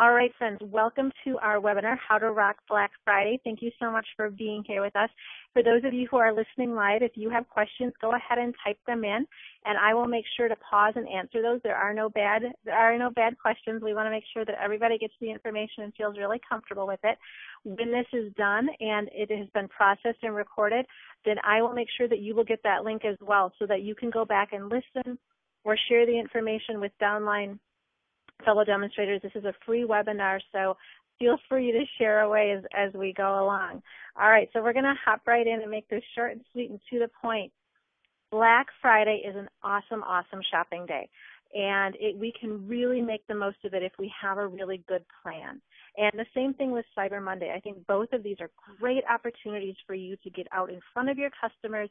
All right, friends, welcome to our webinar, How to Rock Black Friday. Thank you so much for being here with us. For those of you who are listening live, if you have questions, go ahead and type them in, and I will make sure to pause and answer those. There are no bad questions. We want to make sure that everybody gets the information and feels really comfortable with it. When this is done and it has been processed and recorded, then I will make sure that you will get that link as well so that you can go back and listen or share the information with downline fellow demonstrators. This is a free webinar, so feel free to share away as we go along. All right, so we're going to hop right in and make this short and sweet and to the point. Black Friday is an awesome, awesome shopping day, and we can really make the most of it if we have a really good plan. And the same thing with Cyber Monday. I think both of these are great opportunities for you to get out in front of your customers,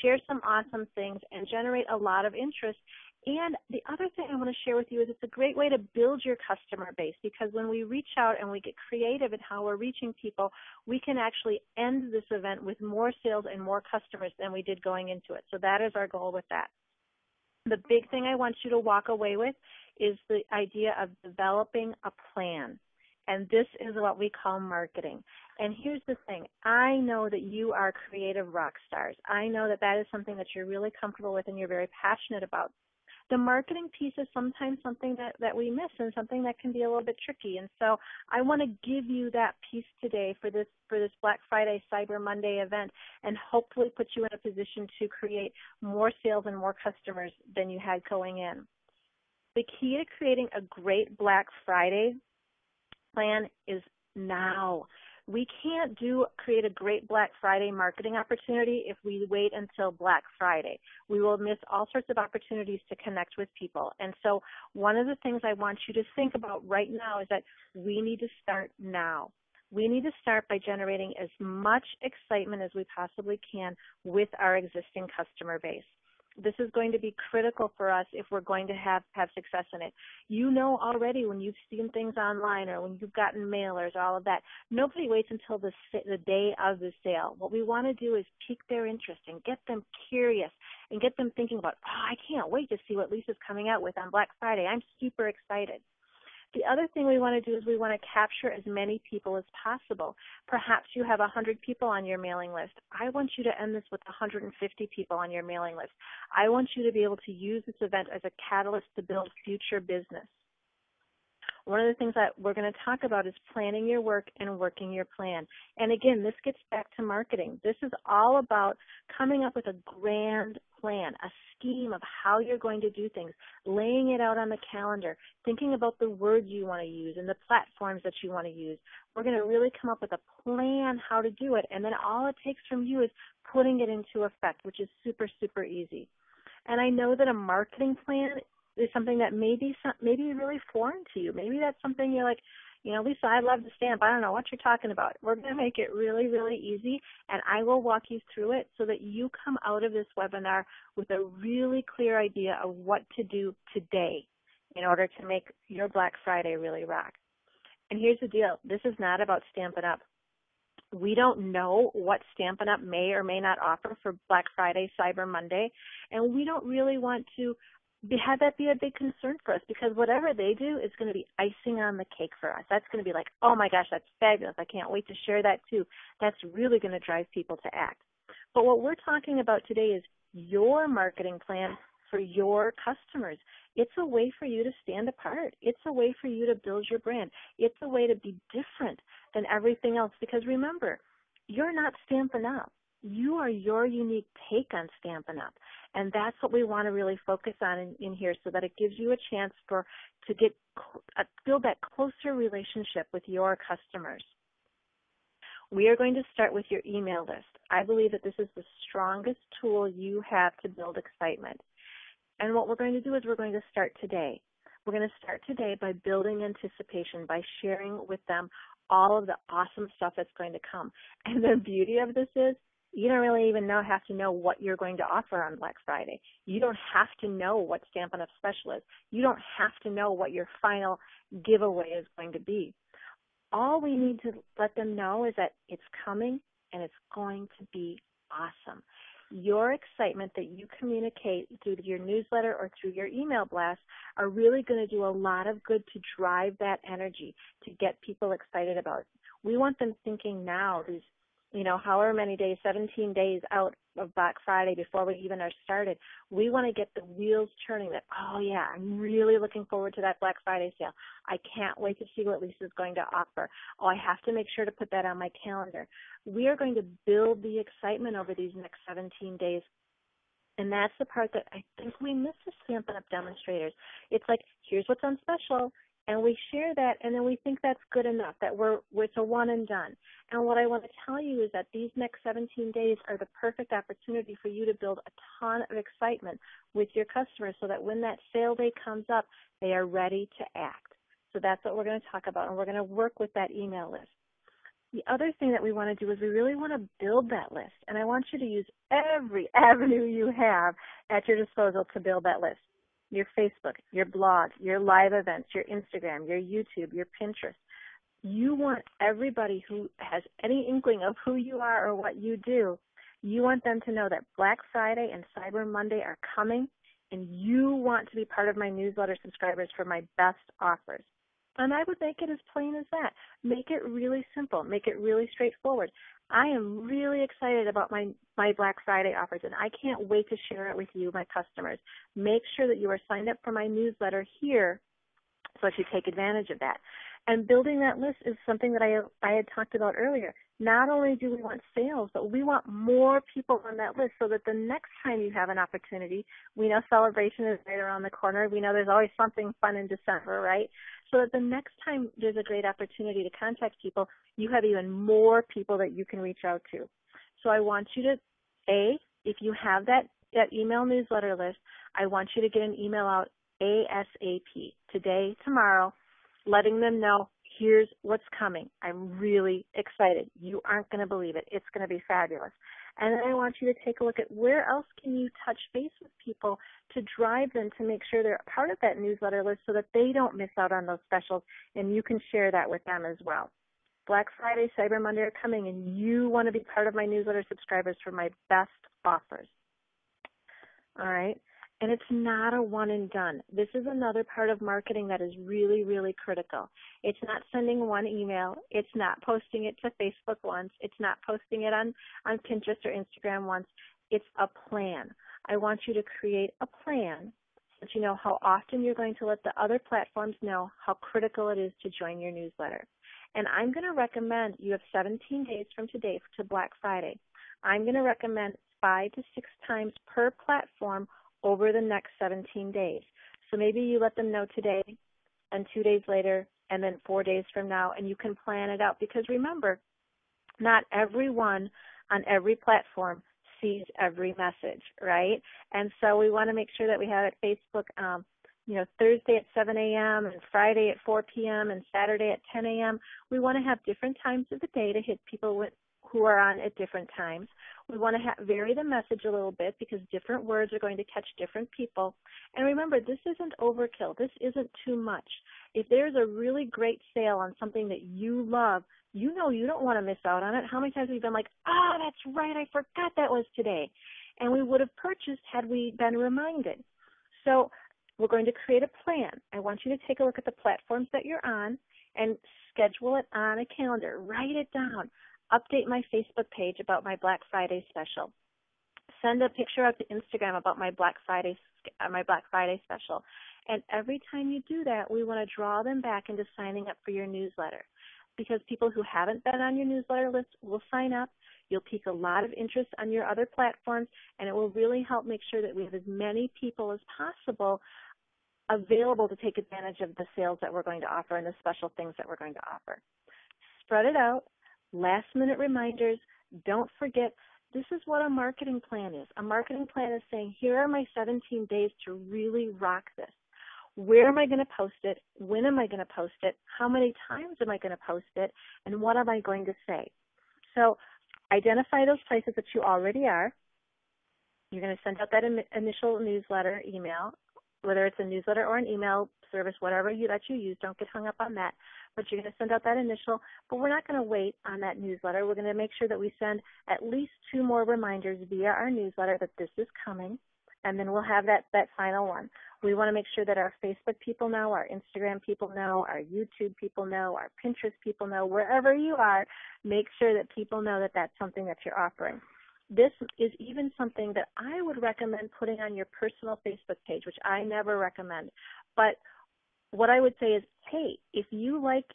share some awesome things, and generate a lot of interest. And the other thing I want to share with you is it's a great way to build your customer base, because when we reach out and we get creative in how we're reaching people, we can actually end this event with more sales and more customers than we did going into it. So that is our goal with that. The big thing I want you to walk away with is the idea of developing a plan. And this is what we call marketing. And here's the thing. I know that you are creative rock stars. I know that that is something that you're really comfortable with and you're very passionate about. The marketing piece is sometimes something that we miss and something that can be a little bit tricky. And so I want to give you that piece today for this Black Friday, Cyber Monday event, and hopefully put you in a position to create more sales and more customers than you had going in. The key to creating a great Black Friday plan is now. We can't create a great Black Friday marketing opportunity if we wait until Black Friday. We will miss all sorts of opportunities to connect with people. And so one of the things I want you to think about right now is that we need to start now. We need to start by generating as much excitement as we possibly can with our existing customer base. This is going to be critical for us if we're going to have success in it. You know already when you've seen things online or when you've gotten mailers, all of that, nobody waits until the day of the sale. What we want to do is pique their interest and get them curious and get them thinking about, oh, I can't wait to see what Lisa's coming out with on Black Friday. I'm super excited. The other thing we want to do is we want to capture as many people as possible. Perhaps you have 100 people on your mailing list. I want you to end this with 150 people on your mailing list. I want you to be able to use this event as a catalyst to build future business. One of the things that we're going to talk about is planning your work and working your plan. And again, this gets back to marketing. This is all about coming up with a grand plan, a scheme of how you're going to do things, laying it out on the calendar, thinking about the words you want to use and the platforms that you want to use. We're going to really come up with a plan how to do it, and then all it takes from you is putting it into effect, which is super, super easy. And I know that a marketing plan is something that may be really foreign to you. Maybe that's something you're like, you know, Lisa, I'd love to stamp. I don't know what you're talking about. We're going to make it really, really easy, and I will walk you through it so that you come out of this webinar with a really clear idea of what to do today in order to make your Black Friday really rock. And here's the deal. This is not about Stampin' Up. We don't know what Stampin' Up may or may not offer for Black Friday, Cyber Monday, and we don't really want to have that be a big concern for us, because whatever they do is going to be icing on the cake for us. That's going to be like, oh my gosh, that's fabulous. I can't wait to share that too. That's really going to drive people to act. But what we're talking about today is your marketing plan for your customers. It's a way for you to stand apart. It's a way for you to build your brand. It's a way to be different than everything else, because remember, you're not Stampin' Up. You are your unique take on Stampin' Up. And that's what we want to really focus on in here, so that it gives you a chance to build that closer relationship with your customers. We are going to start with your email list. I believe that this is the strongest tool you have to build excitement. And what we're going to do is we're going to start today. We're going to start today by building anticipation, by sharing with them all of the awesome stuff that's going to come. And the beauty of this is, you don't really even have to know what you're going to offer on Black Friday. You don't have to know what Stampin' Up! Special is. You don't have to know what your final giveaway is going to be. All we need to let them know is that it's coming and it's going to be awesome. Your excitement that you communicate through your newsletter or through your email blast are really going to do a lot of good to drive that energy, to get people excited about it. We want them thinking now, these, however many days, 17 days out of Black Friday before we even are started. We want to get the wheels turning that, oh yeah, I'm really looking forward to that Black Friday sale. I can't wait to see what Lisa's going to offer. Oh, I have to make sure to put that on my calendar. We are going to build the excitement over these next 17 days. And that's the part that I think we miss as Stampin' Up! Demonstrators. It's like, here's what's on special, and we share that, and then we think that's good enough, that it's a one and done. And what I want to tell you is that these next 17 days are the perfect opportunity for you to build a ton of excitement with your customers so that when that sale day comes up, they are ready to act. So that's what we're going to talk about, and we're going to work with that email list. The other thing that we want to do is we really want to build that list, and I want you to use every avenue you have at your disposal to build that list. Your Facebook, your blog, your live events, your Instagram, your YouTube, your Pinterest. You want everybody who has any inkling of who you are or what you do, you want them to know that Black Friday and Cyber Monday are coming, and you want to be part of my newsletter subscribers for my best offers. And I would make it as plain as that. Make it really simple. Make it really straightforward. I am really excited about my Black Friday offers, and I can't wait to share it with you, my customers. Make sure that you are signed up for my newsletter here so that you take advantage of that. And building that list is something that I had talked about earlier. Not only do we want sales, but we want more people on that list so that the next time you have an opportunity, we know celebration is right around the corner. We know there's always something fun in December, right? So that the next time there's a great opportunity to contact people, you have even more people that you can reach out to. So I want you to, if you have that email newsletter list, I want you to get an email out ASAP, today, tomorrow, letting them know, here's what's coming. I'm really excited. You aren't going to believe it. It's going to be fabulous. And then I want you to take a look at where else can you touch base with people to drive them to make sure they're part of that newsletter list so that they don't miss out on those specials, and you can share that with them as well. Black Friday, Cyber Monday are coming, and you want to be part of my newsletter subscribers for my best offers. All right? And it's not a one and done. This is another part of marketing that is really, really critical. It's not sending one email. It's not posting it to Facebook once. It's not posting it on Pinterest or Instagram once. It's a plan. I want you to create a plan so that you know how often you're going to let the other platforms know how critical it is to join your newsletter. And I'm going to recommend you have 17 days from today to Black Friday. I'm going to recommend 5 to 6 times per platform over the next 17 days. So maybe you let them know today and 2 days later and then 4 days from now, and you can plan it out. Because remember, not everyone on every platform sees every message, right? And so we want to make sure that we have it Facebook, Thursday at 7 a.m. and Friday at 4 p.m. and Saturday at 10 a.m. We want to have different times of the day to hit people who are on at different times. We want to vary the message a little bit because different words are going to catch different people. And remember, this isn't overkill. This isn't too much. If there's a really great sale on something that you love, you know you don't want to miss out on it. How many times have you been like, that's right, I forgot that was today. And we would have purchased had we been reminded. So we're going to create a plan. I want you to take a look at the platforms that you're on and schedule it on a calendar. Write it down. Update my Facebook page about my Black Friday special. Send a picture out to Instagram about my Black Friday special. And every time you do that, we want to draw them back into signing up for your newsletter. Because people who haven't been on your newsletter list will sign up. You'll pique a lot of interest on your other platforms, and it will really help make sure that we have as many people as possible available to take advantage of the sales that we're going to offer and the special things that we're going to offer. Spread it out. Last-minute reminders. Don't forget, this is what a marketing plan is. A marketing plan is saying, here are my 17 days to really rock this. Where am I going to post it? When am I going to post it? How many times am I going to post it? And what am I going to say? So identify those places that you already are. You're going to send out that initial newsletter email whether it's a newsletter or an email service, whatever that you use. Don't get hung up on that. But you're going to send out that initial, but we're not going to wait on that newsletter. We're going to make sure that we send at least 2 more reminders via our newsletter that this is coming, and then we'll have that final one. We want to make sure that our Facebook people know, our Instagram people know, our YouTube people know, our Pinterest people know, wherever you are, make sure that people know that that's something that you're offering. This is even something that I would recommend putting on your personal Facebook page, which I never recommend. But what I would say is, hey, if you like,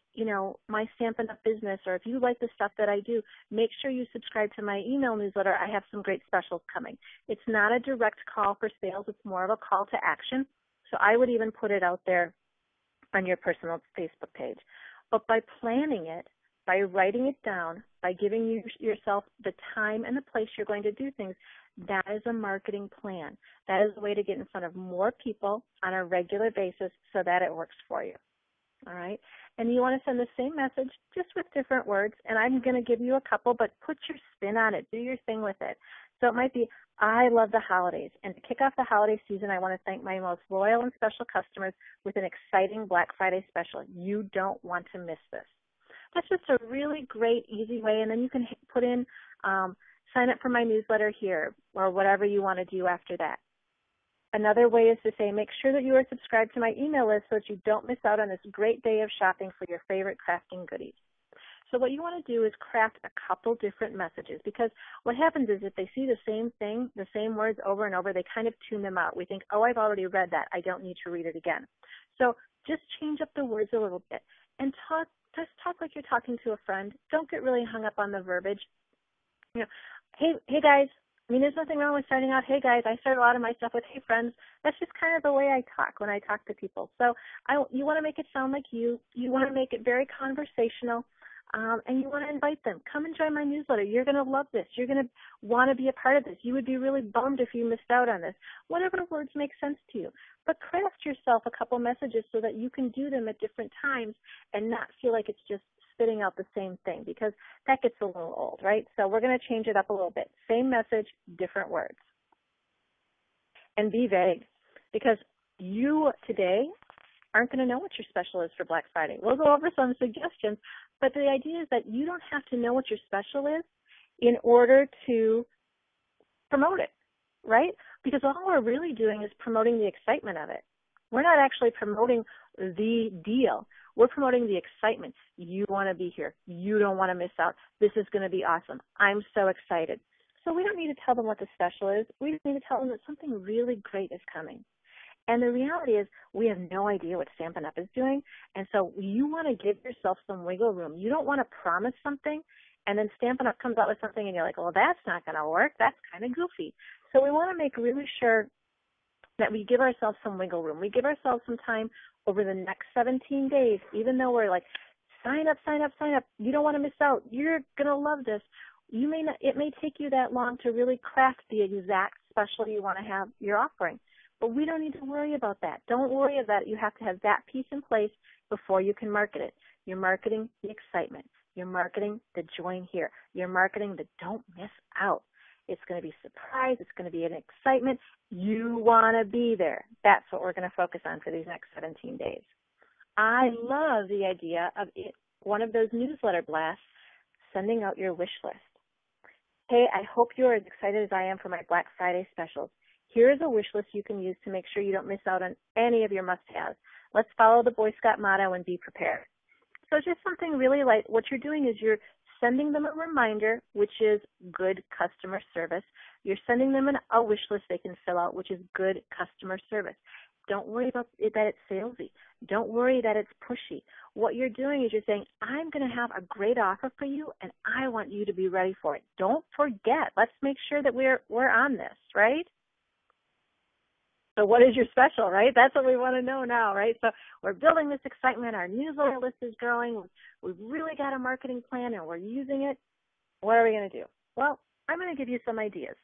my Stampin' Up! Business, or if you like the stuff that I do, make sure you subscribe to my email newsletter. I have some great specials coming. It's not a direct call for sales. It's more of a call to action. So I would even put it out there on your personal Facebook page. But by planning it, by writing it down, by giving yourself the time and the place you're going to do things, that is a marketing plan. That is a way to get in front of more people on a regular basis so that it works for you. All right? And you want to send the same message just with different words, and I'm going to give you a couple, but put your spin on it. Do your thing with it. So it might be, I love the holidays. And to kick off the holiday season, I want to thank my most loyal and special customers with an exciting Black Friday special. You don't want to miss this. That's just a really great, easy way. And then you can put in, sign up for my newsletter here, or whatever you want to do after that. Another way is to say, make sure that you are subscribed to my email list so that you don't miss out on this great day of shopping for your favorite crafting goodies. So what you want to do is craft a couple different messages, because what happens is if they see the same thing, the same words over and over, they kind of tune them out. We think, oh, I've already read that. I don't need to read it again. So just change up the words a little bit and just talk like you're talking to a friend. Don't get really hung up on the verbiage. Hey guys. I mean, there's nothing wrong with starting out, hey guys, I start a lot of my stuff with, hey friends. That's just kind of the way I talk when I talk to people. So you want to make it sound like you want to make it very conversational, and you want to invite them. Come and join my newsletter. You're going to love this. You're going to want to be a part of this. You would be really bummed if you missed out on this. Whatever words make sense to you. But craft yourself a couple messages so that you can do them at different times and not feel like it's just spitting out the same thing, because that gets a little old, right? So we're going to change it up a little bit. Same message, different words. And be vague, because you today aren't going to know what your special is for Black Friday. We'll go over some suggestions, but the idea is that you don't have to know what your special is in order to promote it, right? Because all we're really doing is promoting the excitement of it. We're not actually promoting the deal. We're promoting the excitement. You want to be here. You don't want to miss out. This is going to be awesome. I'm so excited. So we don't need to tell them what the special is. We just need to tell them that something really great is coming. And the reality is we have no idea what Stampin' Up! Is doing, and so you want to give yourself some wiggle room. You don't want to promise something, and then Stampin' Up! Comes out with something, and you're like, well, that's not going to work. That's kind of goofy. So we want to make really sure that we give ourselves some wiggle room. We give ourselves some time over the next 17 days, even though we're like, sign up, sign up, sign up. You don't want to miss out. You're going to love this. It may take you that long to really craft the exact special you want to have you're offering. But we don't need to worry about that. Don't worry about it. You have to have that piece in place before you can market it. You're marketing the excitement. You're marketing the join here. You're marketing the don't miss out. It's going to be a surprise. It's going to be an excitement. You want to be there. That's what we're going to focus on for these next 17 days. I love the idea of one of those newsletter blasts, sending out your wish list. Hey, I hope you're as excited as I am for my Black Friday specials. Here is a wish list you can use to make sure you don't miss out on any of your must-haves. Let's follow the Boy Scout motto and be prepared. So just something really light. What you're doing is you're sending them a reminder, which is good customer service. You're sending them a wish list they can fill out, which is good customer service. Don't worry about that it's salesy. Don't worry that it's pushy. What you're doing is you're saying, I'm going to have a great offer for you, and I want you to be ready for it. Don't forget. Let's make sure that we're on this, right? So what is your special, right? That's what we want to know now, right? So we're building this excitement. Our newsletter list is growing. We've really got a marketing plan, and we're using it. What are we going to do? Well, I'm going to give you some ideas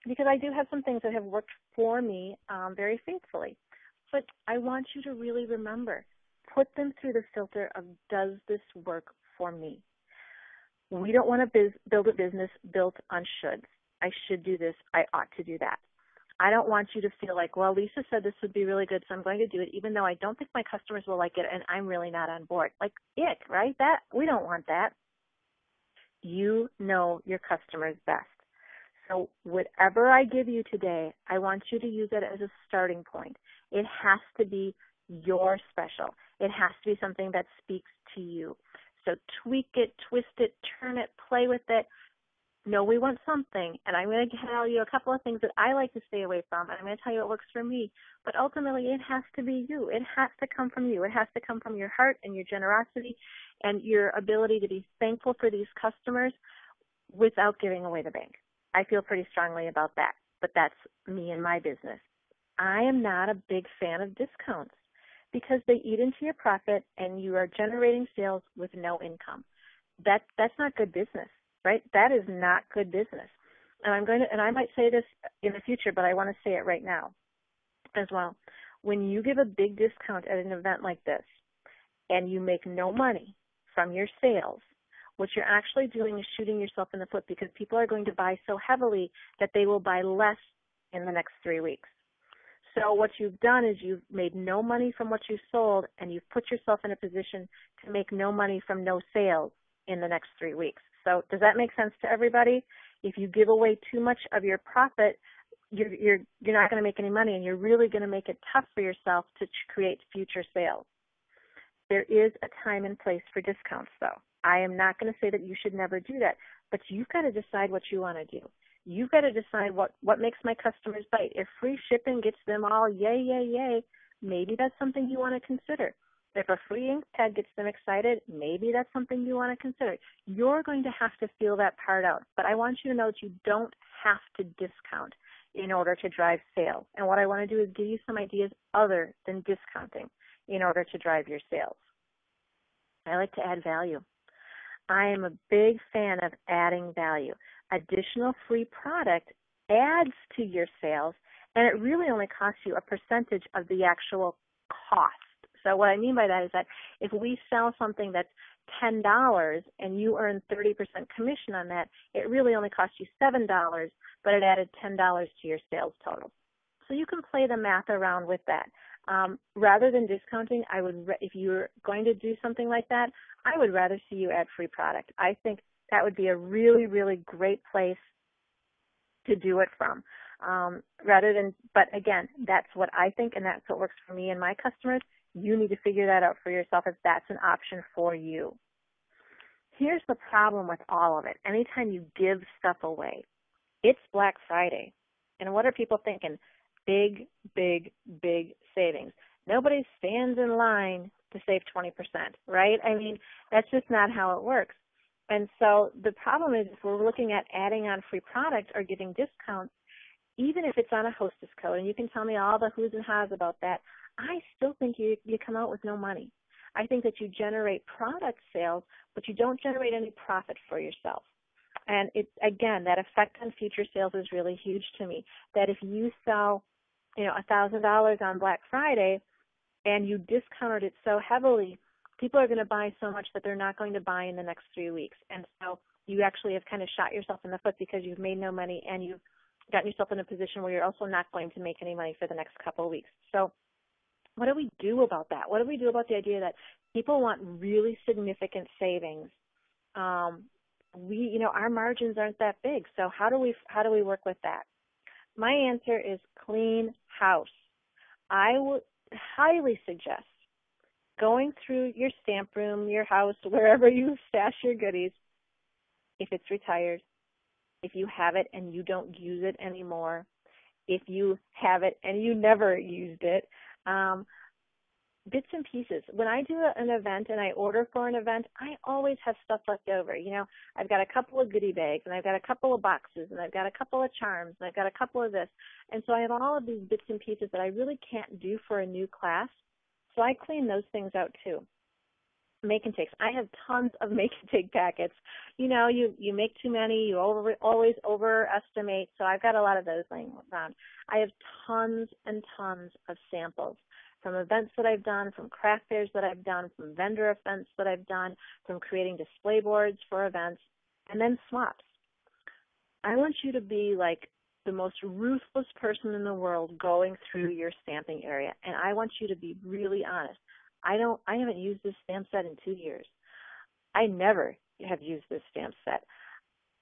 because I do have some things that have worked for me very faithfully. But I want you to really remember, put them through the filter of, does this work for me? We don't want to build a business built on shoulds. I should do this. I ought to do that. I don't want you to feel like, well, Lisa said this would be really good, so I'm going to do it, even though I don't think my customers will like it and I'm really not on board. Like, ick, right? We don't want that. You know your customers best. So whatever I give you today, I want you to use it as a starting point. It has to be your special. It has to be something that speaks to you. So tweak it, twist it, turn it, play with it. No, we want something, and I'm going to tell you a couple of things that I like to stay away from, and I'm going to tell you what works for me. But ultimately, it has to be you. It has to come from you. It has to come from your heart and your generosity and your ability to be thankful for these customers without giving away the bank. I feel pretty strongly about that, but that's me and my business. I am not a big fan of discounts because they eat into your profit and you are generating sales with no income. That's not good business. Right? That is not good business. And I might say this in the future, but I want to say it right now as well. When you give a big discount at an event like this and you make no money from your sales, what you're actually doing is shooting yourself in the foot because people are going to buy so heavily that they will buy less in the next 3 weeks. So what you've done is you've made no money from what you sold and you've put yourself in a position to make no money from no sales in the next 3 weeks. So does that make sense to everybody? If you give away too much of your profit, you're not going to make any money, and you're really going to make it tough for yourself to create future sales. There is a time and place for discounts, though. I am not going to say that you should never do that, but you've got to decide what you want to do. You've got to decide what makes my customers bite. If free shipping gets them all yay, yay, yay, maybe that's something you want to consider. If a free ink pad gets them excited, maybe that's something you want to consider. You're going to have to feel that part out. But I want you to know that you don't have to discount in order to drive sales. And what I want to do is give you some ideas other than discounting in order to drive your sales. I like to add value. I am a big fan of adding value. Additional free product adds to your sales, and it really only costs you a percentage of the actual cost. So what I mean by that is that if we sell something that's $10 and you earn 30% commission on that, it really only costs you $7, but it added $10 to your sales total. So you can play the math around with that. Rather than discounting, if you're going to do something like that, I would rather see you add free product. I think that would be a really, really great place to do it from. But again, that's what I think, and that's what works for me and my customers. You need to figure that out for yourself if that's an option for you. Here's the problem with all of it. Anytime you give stuff away, it's Black Friday. And what are people thinking? Big, big, big savings. Nobody stands in line to save 20%, right? I mean, that's just not how it works. And so the problem is if we're looking at adding on free product or getting discounts, even if it's on a hostess code, and you can tell me all the who's and how's about that, I still think you come out with no money. I think that you generate product sales, but you don't generate any profit for yourself. And again, that effect on future sales is really huge to me, that if you sell, $1,000 on Black Friday and you discounted it so heavily, people are going to buy so much that they're not going to buy in the next 3 weeks. And so you actually have kind of shot yourself in the foot because you've made no money and you've gotten yourself in a position where you're also not going to make any money for the next couple of weeks. So what do we do about that? What do we do about the idea that people want really significant savings? Our margins aren't that big. So how do we work with that? My answer is clean house. I would highly suggest going through your stamp room, your house, wherever you stash your goodies, if it's retired, if you have it and you don't use it anymore, if you have it and you never used it, bits and pieces. When I do an event and I order for an event, I always have stuff left over. I've got a couple of goodie bags, and I've got a couple of boxes, and I've got a couple of charms, and I've got a couple of this. And so I have all of these bits and pieces that I really can't do for a new class. So I clean those things out too. Make and takes. I have tons of make and take packets. You make too many, you always overestimate. So I've got a lot of those laying around. I have tons and tons of samples from events that I've done, from craft fairs that I've done, from vendor events that I've done, from creating display boards for events, and then swaps. I want you to be like the most ruthless person in the world going through your stamping area. And I want you to be really honest. I haven't used this stamp set in 2 years. I never have used this stamp set.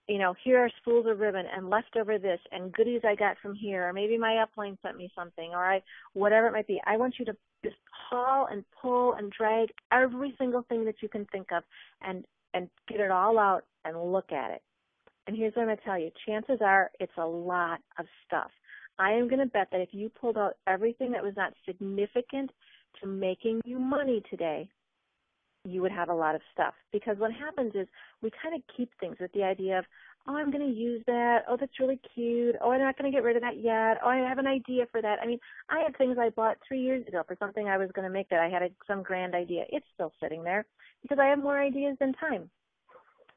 You know, here are spools of ribbon and leftover this and goodies I got from here, or maybe my upline sent me something, or whatever it might be. I want you to just haul and pull and drag every single thing that you can think of and get it all out and look at it. And here's what I'm going to tell you. Chances are it's a lot of stuff. I am going to bet that if you pulled out everything that was not significant to making you money today, you would have a lot of stuff. Because what happens is we kind of keep things with the idea of, oh, I'm going to use that. Oh, that's really cute. Oh, I'm not going to get rid of that yet. Oh, I have an idea for that. I mean, I had things I bought 3 years ago for something I was going to make that I had some grand idea. It's still sitting there because I have more ideas than time.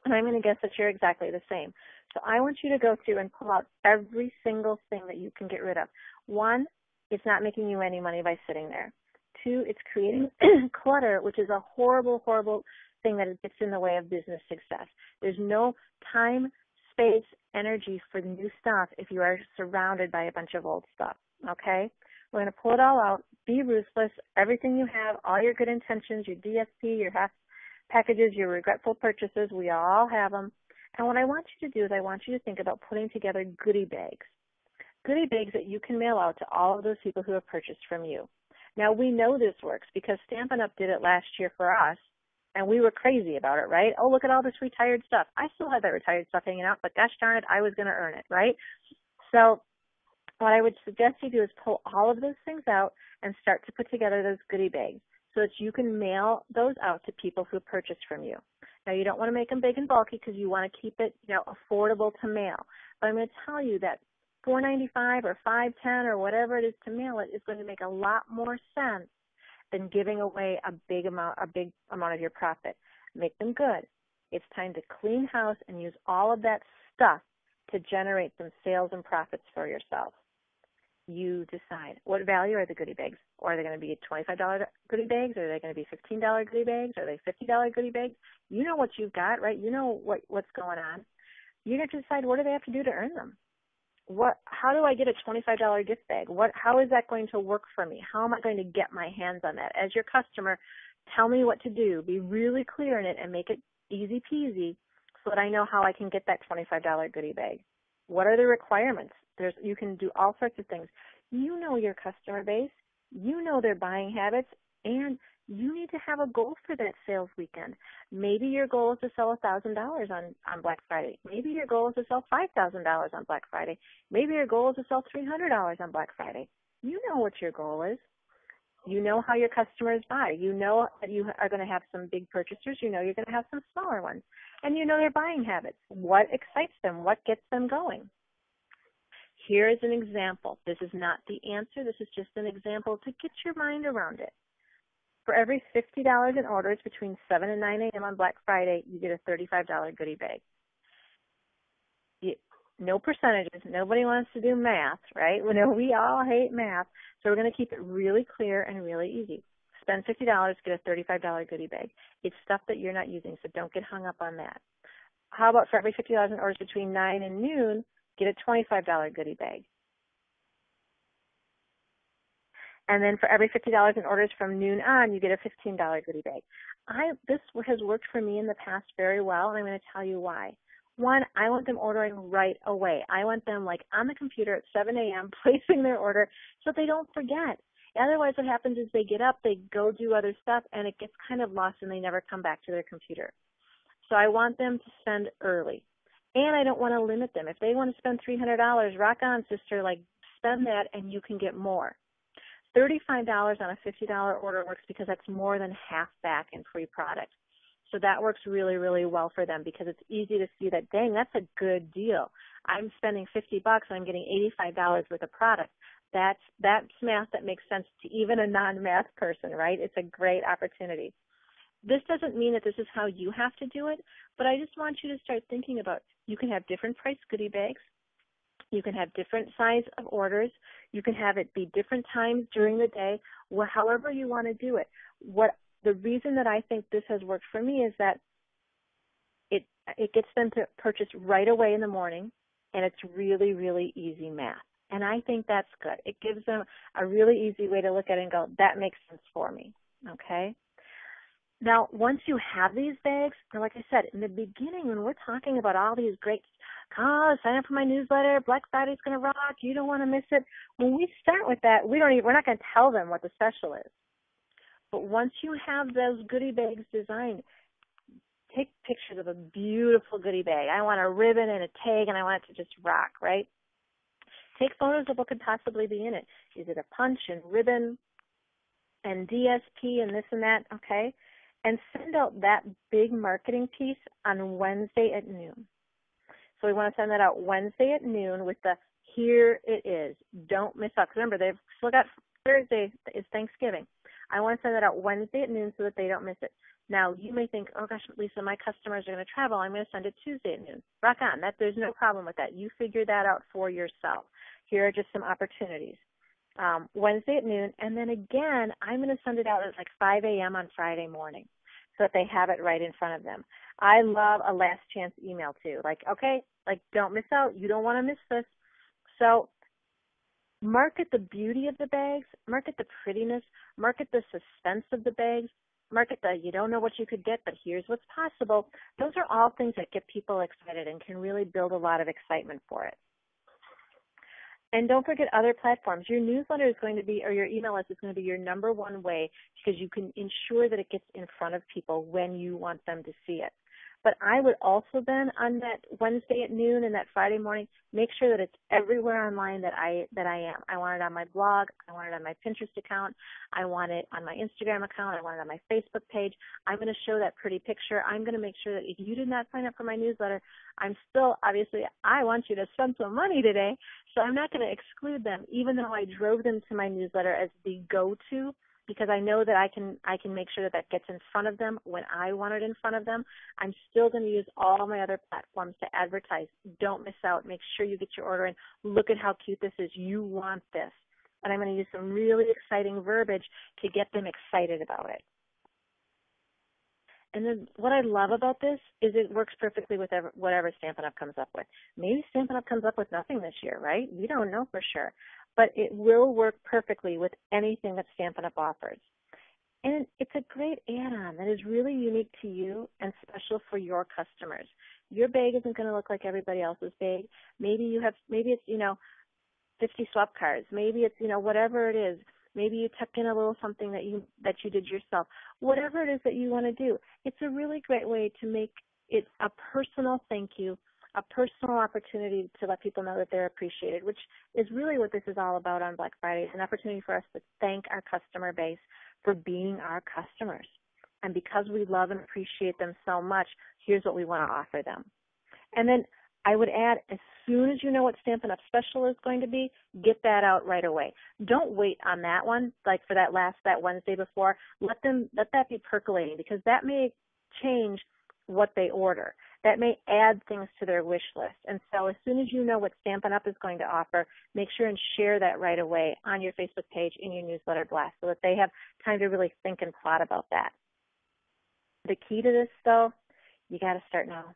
And I'm going to guess that you're exactly the same. So I want you to go through and pull out every single thing that you can get rid of. 1, it's not making you any money by sitting there. 2, it's creating clutter, which is a horrible, horrible thing that gets in the way of business success. There's no time, space, energy for new stuff if you are surrounded by a bunch of old stuff, okay? We're going to pull it all out, be ruthless, everything you have, all your good intentions, your DSP, your half packages, your regretful purchases, we all have them. And what I want you to do is I want you to think about putting together goodie bags. Goodie bags that you can mail out to all of those people who have purchased from you. Now, we know this works because Stampin' Up! Did it last year for us, and we were crazy about it, right? Oh, look at all this retired stuff. I still have that retired stuff hanging out, but gosh darn it, I was going to earn it, right? So what I would suggest you do is pull all of those things out and start to put together those goodie bags so that you can mail those out to people who purchased from you. Now, you don't want to make them big and bulky because you want to keep it, affordable to mail. But I'm going to tell you that $4.95 or $5.10 or whatever it is to mail it is going to make a lot more sense than giving away a big amount of your profit. Make them good. It's time to clean house and use all of that stuff to generate some sales and profits for yourself. You decide. What value are the goodie bags? Or are they going to be $25 goodie bags? Or are they going to be $15 goodie bags? Are they $50 goodie bags? You know what you've got, right? You know what's going on. You have to decide, what do they have to do to earn them? How do I get a $25 gift bag? How is that going to work for me? How am I going to get my hands on that? As your customer, tell me what to do. Be really clear in it and make it easy peasy so that I know how I can get that $25 goodie bag. What are the requirements? You can do all sorts of things. You know your customer base. You know their buying habits, and you need to have a goal for that sales weekend. Maybe your goal is to sell $1,000 on Black Friday. Maybe your goal is to sell $5,000 on Black Friday. Maybe your goal is to sell $300 on Black Friday. You know what your goal is. You know how your customers buy. You know that you are going to have some big purchasers. You know you're going to have some smaller ones. And you know their buying habits. What excites them? What gets them going? Here is an example. This is not the answer. This is just an example to get your mind around it. For every $50 in orders between 7 and 9 a.m. on Black Friday, you get a $35 goodie bag. No percentages. Nobody wants to do math, right? We all hate math. So we're going to keep it really clear and really easy. Spend $50, get a $35 goodie bag. It's stuff that you're not using, so don't get hung up on that. How about for every $50 in orders between 9 and noon, get a $25 goodie bag. And then for every $50 in orders from noon on, you get a $15 goodie bag. This has worked for me in the past very well, and I'm going to tell you why. 1, I want them ordering right away. I want them on the computer at 7 a.m. placing their order so they don't forget. Otherwise, what happens is they get up, they go do other stuff, and it gets kind of lost and they never come back to their computer. So I want them to spend early. And I don't want to limit them. If they want to spend $300, rock on, sister, spend that and you can get more. $35 on a $50 order works because that's more than half back in free product. So that works really, really well for them because it's easy to see that, dang, that's a good deal. I'm spending $50 and I'm getting $85 worth of product. That's math that makes sense to even a non-math person, right? It's a great opportunity. This doesn't mean that this is how you have to do it, but I just want you to start thinking about, you can have different price goodie bags. You can have different size of orders. You can have it be different times during the day, however you want to do it. The reason that I think this has worked for me is that it gets them to purchase right away in the morning. and it's really, really easy math. And I think that's good. It gives them a really easy way to look at it and go, that makes sense for me, okay? Now, once you have these bags, like I said, in the beginning when we're talking about all these great, sign up for my newsletter, Black Friday's going to rock, you don't want to miss it. When we start with that, we're not going to tell them what the special is. But once you have those goodie bags designed, take pictures of a beautiful goodie bag. I want a ribbon and a tag, and I want it to just rock, right? Take photos of what could possibly be in it. Is it a punch and ribbon and DSP and this and that, okay? And send out that big marketing piece on Wednesday at noon. So we want to send that out Wednesday at noon with the here it is. Don't miss out. Because remember, they've still got Thursday is Thanksgiving. I want to send that out Wednesday at noon so that they don't miss it. Now, you may think, oh, gosh, Lisa, my customers are going to travel. I'm going to send it Tuesday at noon. Rock on. There's no problem with that. You figure that out for yourself. Here are just some opportunities. Wednesday at noon, and then again, I'm going to send it out at like 5 a.m. on Friday morning so that they have it right in front of them. I love a last chance email too. Don't miss out. You don't want to miss this. So market the beauty of the bags, market the prettiness, market the suspense of the bags, market the you don't know what you could get, but here's what's possible. Those are all things that get people excited and can really build a lot of excitement for it. And don't forget other platforms. Your newsletter is going to be, or your email list is going to be your number one way because you can ensure that it gets in front of people when you want them to see it. But I would also then on that Wednesday at noon and that Friday morning, make sure that it's everywhere online that I am. I want it on my blog. I want it on my Pinterest account. I want it on my Instagram account. I want it on my Facebook page. I'm going to show that pretty picture. I'm going to make sure that if you did not sign up for my newsletter, I'm still, obviously, I want you to spend some money today, so I'm not going to exclude them, even though I drove them to my newsletter as the go-to, because I know that I can make sure that that gets in front of them when I want it in front of them. I'm still going to use all my other platforms to advertise. Don't miss out. Make sure you get your order in. Look at how cute this is. You want this. And I'm going to use some really exciting verbiage to get them excited about it. And then what I love about this is it works perfectly with whatever Stampin' Up! Comes up with. Maybe Stampin' Up! Comes up with nothing this year, right? We don't know for sure. But it will work perfectly with anything that Stampin' Up! Offers. And it's a great add-on that is really unique to you and special for your customers. Your bag isn't going to look like everybody else's bag. Maybe it's, 50 swap cards. Maybe it's, whatever it is. Maybe you tuck in a little something that you did yourself. Whatever it is that you want to do, it's a really great way to make it a personal thank you, a personal opportunity to let people know that they're appreciated, which is really what this is all about on Black Friday. It's an opportunity for us to thank our customer base for being our customers. And because we love and appreciate them so much, here's what we want to offer them. And then I would add, as soon as you know what Stampin' Up! Special is going to be, get that out right away. Don't wait on that one, like for that Wednesday before. Let that be percolating, because that may change what they order. That may add things to their wish list. And so as soon as you know what Stampin' Up! Is going to offer, make sure and share that right away on your Facebook page, in your newsletter blast, so that they have time to really think and plot about that. The key to this, though, you got to start now.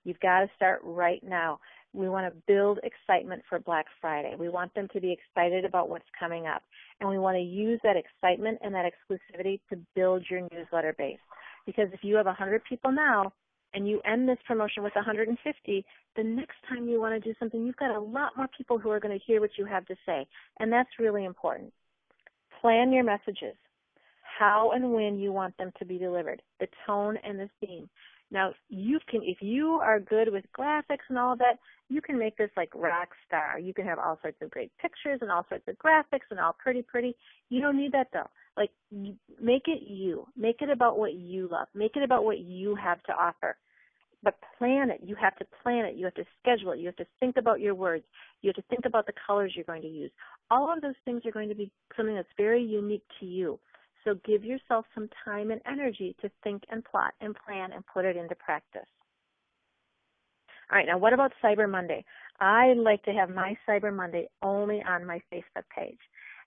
You've got to start right now. We want to build excitement for Black Friday. We want them to be excited about what's coming up. And we want to use that excitement and that exclusivity to build your newsletter base. Because if you have 100 people now and you end this promotion with 150, the next time you want to do something, you've got a lot more people who are going to hear what you have to say. And that's really important. Plan your messages, how and when you want them to be delivered, the tone and the theme. Now, if you are good with graphics and all of that, you can make this like rock star. You can have all sorts of great pictures and all sorts of graphics and all pretty. You don't need that, though. Make it you. Make it about what you love. Make it about what you have to offer. But plan it. You have to plan it. You have to schedule it. You have to think about your words. You have to think about the colors you're going to use. All of those things are going to be something that's very unique to you. So give yourself some time and energy to think and plot and plan and put it into practice. All right, now what about Cyber Monday? I like to have my Cyber Monday only on my Facebook page.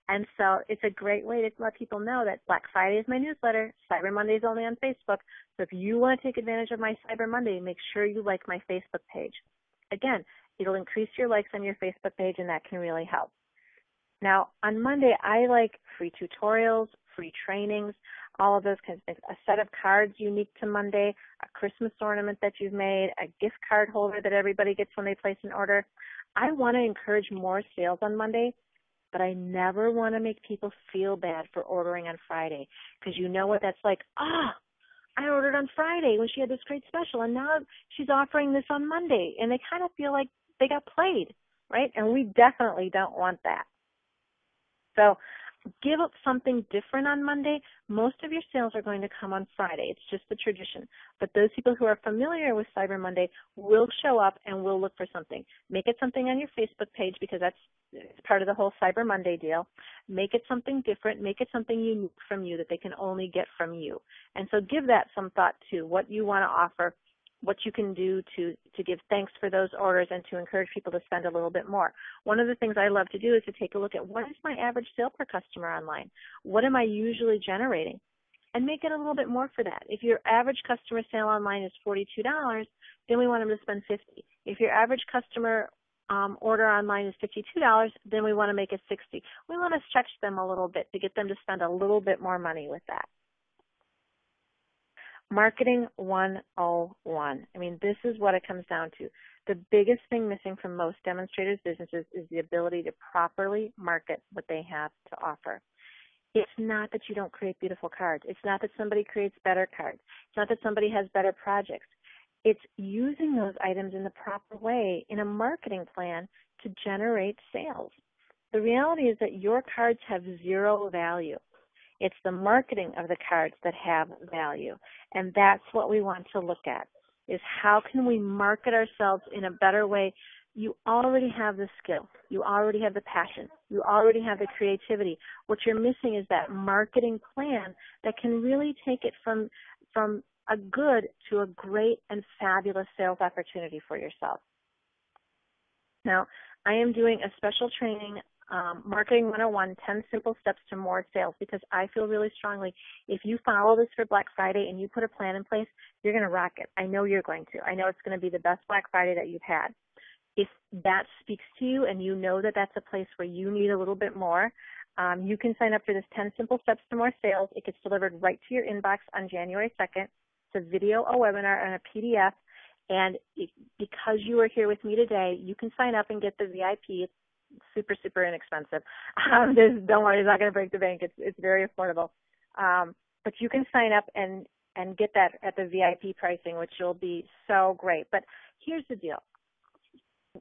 And so it's a great way to let people know that Black Friday is my newsletter, Cyber Monday is only on Facebook. So if you want to take advantage of my Cyber Monday, make sure you like my Facebook page. Again, It'll increase your likes on your Facebook page, and that can really help. Now, on Monday, I like free tutorials, free trainings, all of those kinds of things. A set of cards unique to Monday, a Christmas ornament that you've made, a gift card holder that everybody gets when they place an order. I want to encourage more sales on Monday, but I never want to make people feel bad for ordering on Friday, because you know what that's like. I ordered on Friday when she had this great special, and now she's offering this on Monday, and they kind of feel like they got played, right? And we definitely don't want that. So give up something different on Monday. Most of your sales are going to come on Friday. It's just the tradition. But those people who are familiar with Cyber Monday will show up and will look for something. Make it something on your Facebook page, because that's part of the whole Cyber Monday deal. Make it something different. Make it something unique from you that they can only get from you. And so give that some thought too, what you want to offer, what you can do to give thanks for those orders and to encourage people to spend a little bit more. One of the things I love to do is to take a look at what is my average sale per customer online? What am I usually generating? And make it a little bit more for that. If your average customer sale online is $42, then we want them to spend $50. If your average customer order online is $52, then we want to make it $60. We want to stretch them a little bit to get them to spend a little bit more money with that. Marketing 101. I mean, this is what it comes down to. The biggest thing missing from most demonstrators' businesses is the ability to properly market what they have to offer. It's not that you don't create beautiful cards. It's not that somebody creates better cards. It's not that somebody has better projects. It's using those items in the proper way in a marketing plan to generate sales. The reality is that your cards have zero value. It's the marketing of the cards that have value. And that's what we want to look at, is how can we market ourselves in a better way. You already have the skill. You already have the passion. You already have the creativity. What you're missing is that marketing plan that can really take it from a good to a great and fabulous sales opportunity for yourself. Now, I am doing a special training, Marketing 101, 10 Simple Steps to More Sales, because I feel really strongly if you follow this for Black Friday and you put a plan in place, you're going to rock it. I know you're going to. I know it's going to be the best Black Friday that you've had. If that speaks to you and you know that that's a place where you need a little bit more, you can sign up for this 10 Simple Steps to More Sales. It gets delivered right to your inbox on January 2nd. It's a video, a webinar, and a PDF. And because you are here with me today, you can sign up and get the VIP. It's super, super inexpensive. Don't worry, it's not going to break the bank. It's very affordable. But you can sign up and get that at the VIP pricing, which will be so great. But here's the deal.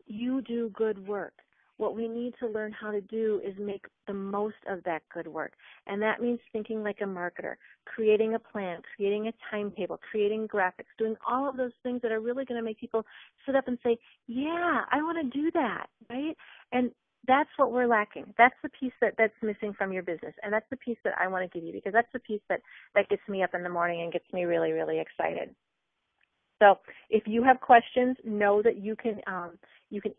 You do good work. What we need to learn how to do is make the most of that good work. And that means thinking like a marketer, creating a plan, creating a timetable, creating graphics, doing all of those things that are really going to make people sit up and say, yeah, I want to do that, right? And that's what we're lacking. That's the piece that's missing from your business. And that's the piece that I want to give you, because that's the piece that gets me up in the morning and gets me really, really excited. So if you have questions, know that you can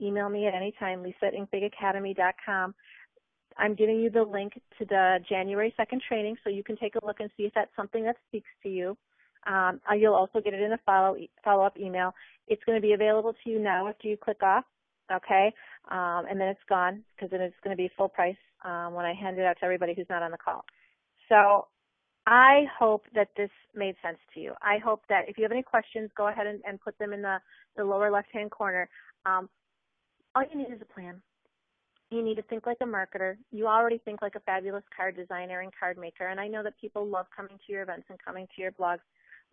email me at any time, lisa@inkbigacademy.com. I'm giving you the link to the January 2nd training, so you can take a look and see if that's something that speaks to you. You'll also get it in a follow-up email. It's going to be available to you now after you click off, okay? And then it's gone, because then it's going to be full price when I hand it out to everybody who's not on the call. So I hope that this made sense to you. I hope that if you have any questions, go ahead and put them in the lower left-hand corner. All you need is a plan. You need to think like a marketer. You already think like a fabulous card designer and card maker, and I know that people love coming to your events and coming to your blogs.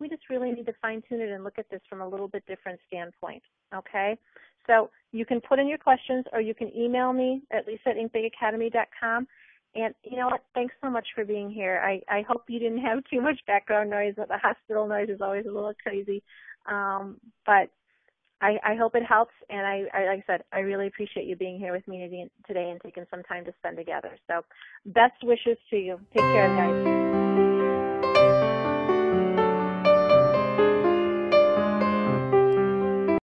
We just really need to fine-tune it and look at this from a little bit different standpoint, okay? So you can put in your questions, or you can email me at lisa@inkbigacademy.com. And you know what? Thanks so much for being here. I hope you didn't have too much background noise. The hospital noise is always a little crazy. But I hope it helps. And like I said, I really appreciate you being here with me today and taking some time to spend together. So best wishes to you. Take care, guys.